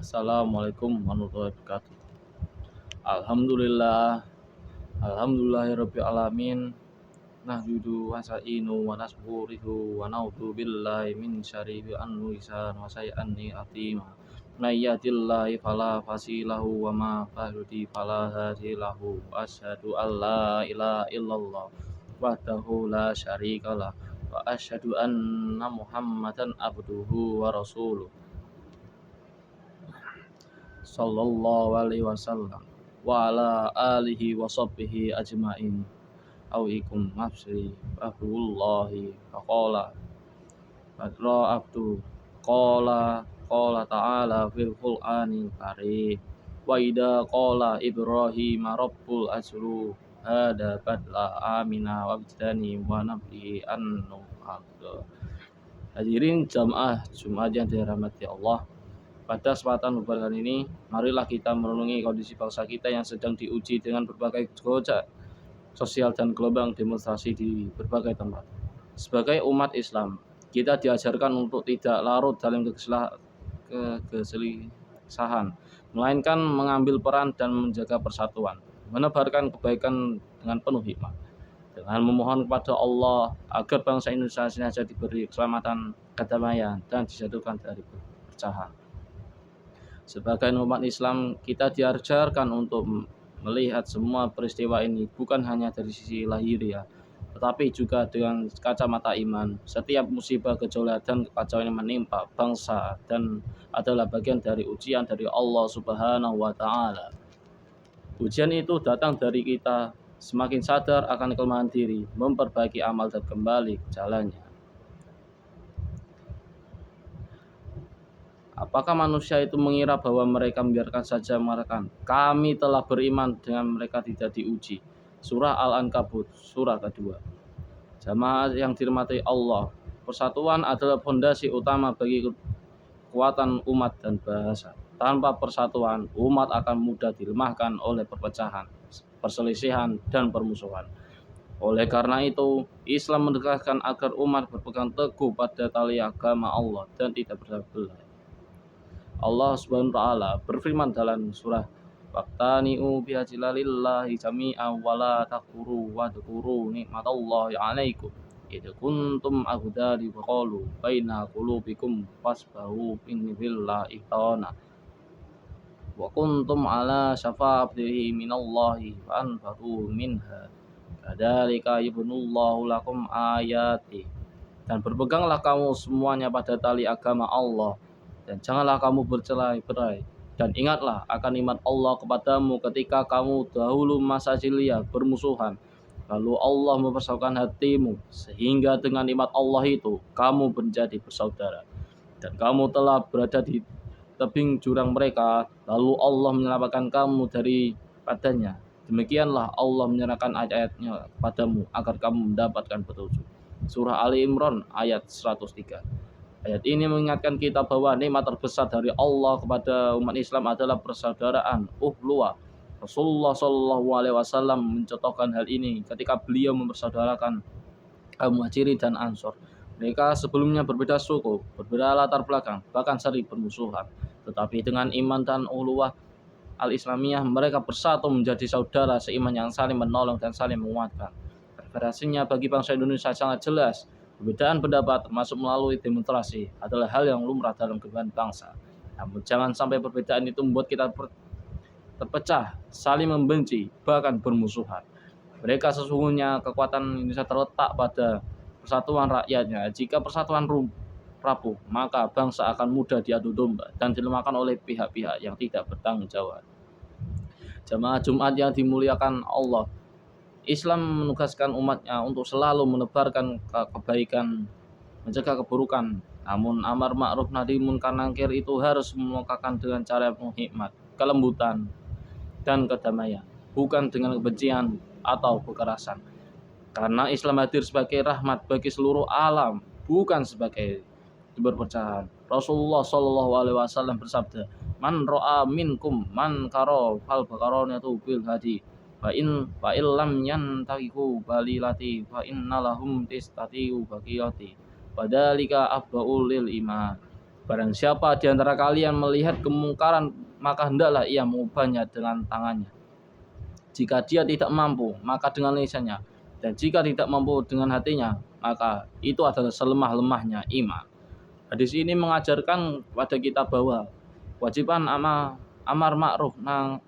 Assalamualaikum warahmatullahi wabarakatuh. Alhamdulillah, alhamdulillahirabbil alamin. Nahmaduhu wa nasta'inu wa nastaghfiruhu wa na'udzu billahi min syarri anfusina wa sayyi'ati a'malina. May yahdihillahu fala mudilla lahu wa may yudlil fala hadiya lahu. Asyhadu an la ilaha illallah wahdahu la syarika lah wa asyhadu anna Muhammadan abduhu wa rasuluh. Sallallahu alaihi wasallam wa ala alihi wa sahbihi ajmain. Awikum nafsi abdullahi faqala Badra abdu qala ta'ala fil qur'anil karim wa idza qala Ibrahim rabbul azru hada badla amina wa bidani wa nabi annu abdu. Hadirin jamaah Jumat yang dirahmati Allah, pada kesempatan lebaran ini, marilah kita merenungi kondisi bangsa kita yang sedang diuji dengan berbagai gejolak sosial dan gelombang demonstrasi di berbagai tempat. Sebagai umat Islam, kita diajarkan untuk tidak larut dalam kegelisahan, melainkan mengambil peran dan menjaga persatuan, menebarkan kebaikan dengan penuh hikmah, dengan memohon kepada Allah agar bangsa Indonesia senantiasa diberi keselamatan, kedamaian, dan dijatuhkan dari perpecahan. Sebagai umat Islam, kita diajarkan untuk melihat semua peristiwa ini bukan hanya dari sisi lahiriah, tetapi juga dengan kacamata iman. Setiap musibah, gejolak, dan kekacauan yang menimpa bangsa dan adalah bagian dari ujian dari Allah Subhanahu wa Ta'ala. Ujian itu datang dari kita semakin sadar akan kelemahan diri, memperbaiki amal dan kembali ke jalannya. Apakah manusia itu mengira bahwa mereka membiarkan saja mengatakan, kami telah beriman dengan mereka tidak diuji? Surah Al-Ankabut, surah kedua. Jamaah yang dirahmati Allah, persatuan adalah fondasi utama bagi kekuatan umat dan bahasa. Tanpa persatuan, umat akan mudah dilemahkan oleh perpecahan, perselisihan, dan permusuhan. Oleh karena itu, Islam menegaskan agar umat berpegang teguh pada tali agama Allah dan tidak berbelah. Allah Subhanahu wa Ta'ala berfirman dalam surah Waqtani'u bihajilallillahi jami'an wa la takfuru wa dhkuru nikmatallahi 'alaikum idh kuntum a'daa'a wa qalu baina qulubikum fasbahu billahi ta'ana wa kuntum 'ala syafa'ati minallahi fa anfadu minha kadzalika yubnullahu lakum ayati. Dan berpeganglah kamu semuanya pada tali agama Allah, dan janganlah kamu bercerai-berai. Dan ingatlah akan nikmat Allah kepadamu ketika kamu dahulu masa jahiliyah bermusuhan. Lalu Allah mempersatukan hatimu, sehingga dengan nikmat Allah itu kamu menjadi bersaudara. Dan kamu telah berada di tebing jurang mereka, lalu Allah menyelamatkan kamu daripadanya. Demikianlah Allah menyerahkan ayat-ayatnya kepadamu agar kamu mendapatkan petunjuk. Surah Ali Imran ayat 103. Ayat ini mengingatkan kita bahwa nikmat terbesar dari Allah kepada umat Islam adalah persaudaraan, ukhuwah. Rasulullah Shallallahu Alaihi Wasallam mencontohkan hal ini ketika beliau mempersaudarakan kaum Muhajirin dan Ansor. Mereka sebelumnya berbeda suku, berbeda latar belakang, bahkan sering bermusuhan. Tetapi dengan iman dan ukhuwah al-Islamiyah, mereka bersatu menjadi saudara seiman yang saling menolong dan saling menguatkan. Referensinya bagi bangsa Indonesia sangat jelas. Perbedaan pendapat termasuk melalui demonstrasi adalah hal yang lumrah dalam kehidupan bangsa. Namun jangan sampai perbedaan itu membuat kita terpecah, saling membenci, bahkan bermusuhan. Mereka sesungguhnya kekuatan Indonesia terletak pada persatuan rakyatnya. Jika persatuan rapuh, maka bangsa akan mudah diadu domba dan dilemahkan oleh pihak-pihak yang tidak bertanggung jawab. Jamaah Jumat yang dimuliakan Allah, Islam menugaskan umatnya untuk selalu menebarkan kebaikan, mencegah keburukan. Namun amar ma'ruf nahi munkar nangkir itu harus dimukakan dengan cara penuh hikmat, kelembutan, dan kedamaian, bukan dengan kebencian atau kekerasan. Karena Islam hadir sebagai rahmat bagi seluruh alam, bukan sebagai perpecahan. Rasulullah Shallallahu Alaihi Wasallam bersabda, "Man ro'a minkum man karo fal bakaronatu bil hadi." Fa illam yantahiku balilati fa innalahum tistati'u baqiyati. Padalika afdaul lil iman. Barang siapa di antara kalian melihat kemungkaran, maka hendaklah ia mengubahnya dengan tangannya. Jika dia tidak mampu, maka dengan lisannya. Dan jika tidak mampu dengan hatinya, maka itu adalah selemah-lemahnya iman. Hadis ini mengajarkan pada kita bahwa kewajiban amar ma'ruf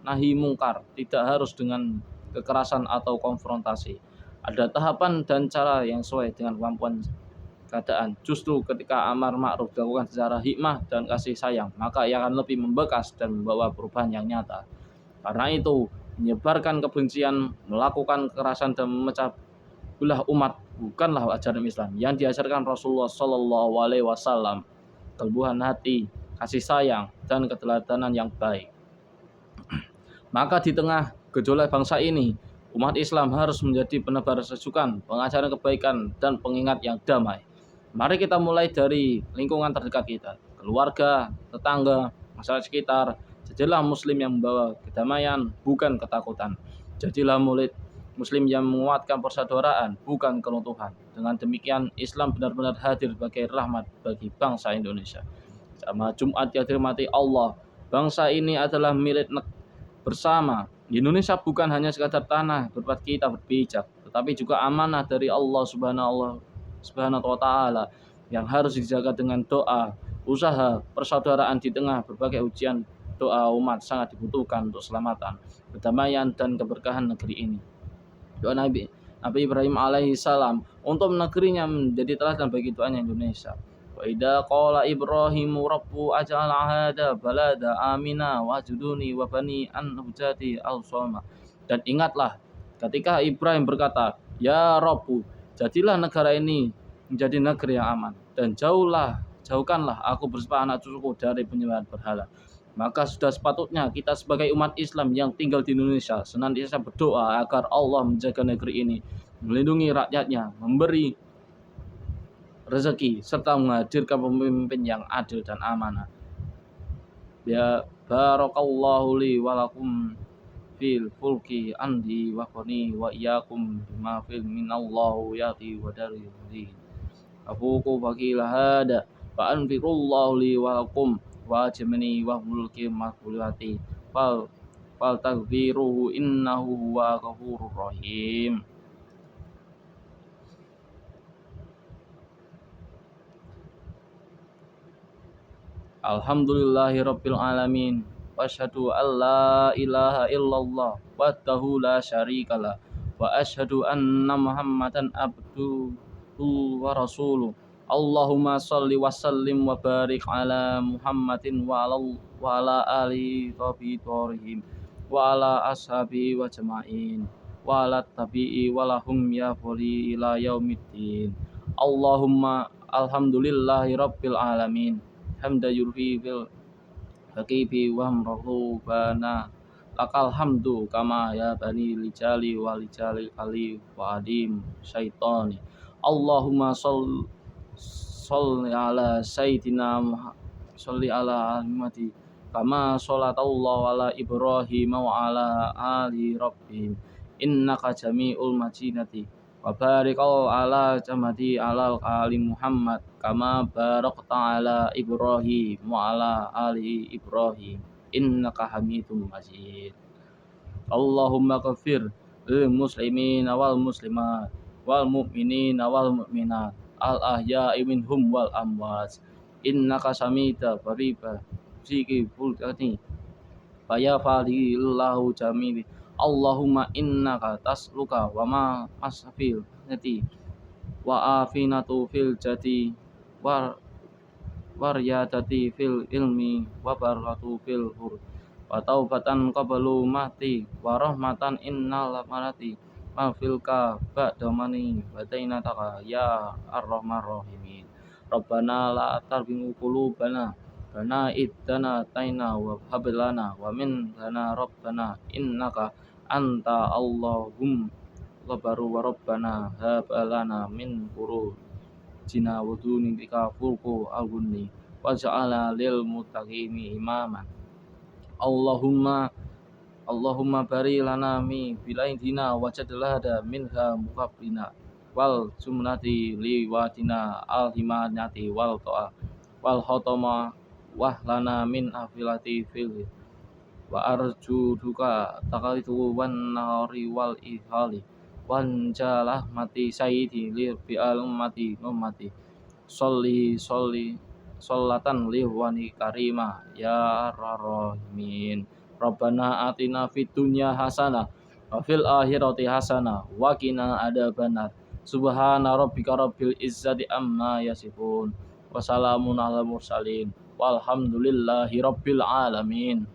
nahi mungkar tidak harus dengan kekerasan atau konfrontasi. Ada tahapan dan cara yang sesuai dengan kemampuan keadaan. Justru ketika amar ma'ruf dilakukan secara hikmah dan kasih sayang, maka ia akan lebih membekas dan membawa perubahan yang nyata. Karena itu, menyebarkan kebencian, melakukan kekerasan dan memecah belah umat bukanlah ajaran Islam yang diajarkan Rasulullah Shallallahu Alaihi Wasallam. Kelembuhan hati, kasih sayang, dan keteladanan yang baik. Maka di tengah gejolak bangsa ini, umat Islam harus menjadi penebar sejukan, pengajaran kebaikan, dan pengingat yang damai. Mari kita mulai dari lingkungan terdekat kita, keluarga, tetangga, masyarakat sekitar. Jadilah muslim yang membawa kedamaian, bukan ketakutan. Jadilah muslim yang menguatkan persaudaraan, bukan keruntuhan. Dengan demikian, Islam benar-benar hadir sebagai rahmat bagi bangsa Indonesia. Sama Jumat yang dirahmati Allah, bangsa ini adalah milik bersama. Indonesia bukan hanya sekadar tanah tempat kita berpijak, tetapi juga amanah dari Allah Subhanahu wa Ta'ala yang harus dijaga dengan doa, usaha, persaudaraan di tengah berbagai ujian. Doa umat sangat dibutuhkan untuk keselamatan, kedamaian, dan keberkahan negeri ini. Doa Nabi Ibrahim alaihi salam untuk negerinya menjadi teladan bagi doanya Indonesia. Wa idza qala Ibrahimu rabbu aj'al hadza balada amina wajuduni wa bani an hujati al-soma. Dan ingatlah ketika Ibrahim berkata, "Ya Rabbu, jadilah negara ini menjadi negeri yang aman dan jauhkanlah aku bersama anak cucuku dari penyembahan berhala." Maka sudah sepatutnya kita sebagai umat Islam yang tinggal di Indonesia senantiasa berdoa agar Allah menjaga negeri ini, melindungi rakyatnya, memberi rezeki, serta menghadirkan pemimpin yang adil dan amanah. Ya barakallahu li walakum fil fulki andi wa qani wa iyyakum bima fil minallahu yati wa dari. Afuku bakila hada fa anfirullahu li walakum wa jamani wa mulki makulati fal tagfiruhu innahu huwa ghafurur rahim. Alhamdulillahirabbil alamin wa asyhadu an la ilaha illallah wahdahu la syarikalah wa asyhadu anna Muhammadan abduhu wa rasuluh. Allahumma shalli wa sallim wa barik ala Muhammadin wa ala alihi thabithorihim wa ala ashabihi wa jama'in wa ala tabi'i wa lahum ya fali ila yaumiddin. Allahumma alhamdulillahi rabbil alamin hamda yurfi bil haqibi wa amrahubana lakal hamdu kama ya bani lijali wa lijali kali wa adim syaitani. Allahumma sholli ala sayyidina sholli ala Muhammad kama shollatallahu ala Ibrahim wa ala ali rabbihim innaka jami'ul majinati wa barik ala jamadi ala ali Muhammad kama barakta ala Ibrahim wa ala ali Ibrahim innaka hamidum majid. Allahumma ghafir lil muslimina wal muslimat wal mu'minina wal mu'minat al ahya'i minhum wal amwat innaka samita qariba ziki fulkati faya falillahu jamili. Allahumma innaka tasluka wa ma asfil nati wa afinatu fil jati waryadati fil ilmi wa barakatu fil hur wa taubatan qablu mati wa rahmatan innal malati ma filka ba'damani batainataka ya arrahman rahimin. Rabbana la tarbimu qulubana bana iddana taina wa hablana wa min lana rabbana innaka anta Allahum labaru wa rabbana habalana min quru jina wuduni bika furku al-gunni waja'ala lil muttaqini imaman. Allahumma bari lana mi bilaidina wajadlahada minha mukabbina wal jumlati liwatina al himanati wal to'a wal khotama wahlana min afilati fil wa arju duka takalitu wan nahari wal ihali wan jalah mati sayyidi li bi al ummati sholli sholatan li wani karima ya rahimin Rabbana atina fid dunya hasanah wa fil akhirati hasanah wa qina adzabannar subhana rabbika rabbil izzati amma yasifun wa salamun alal mursalin walhamdulillahi rabbil alamin.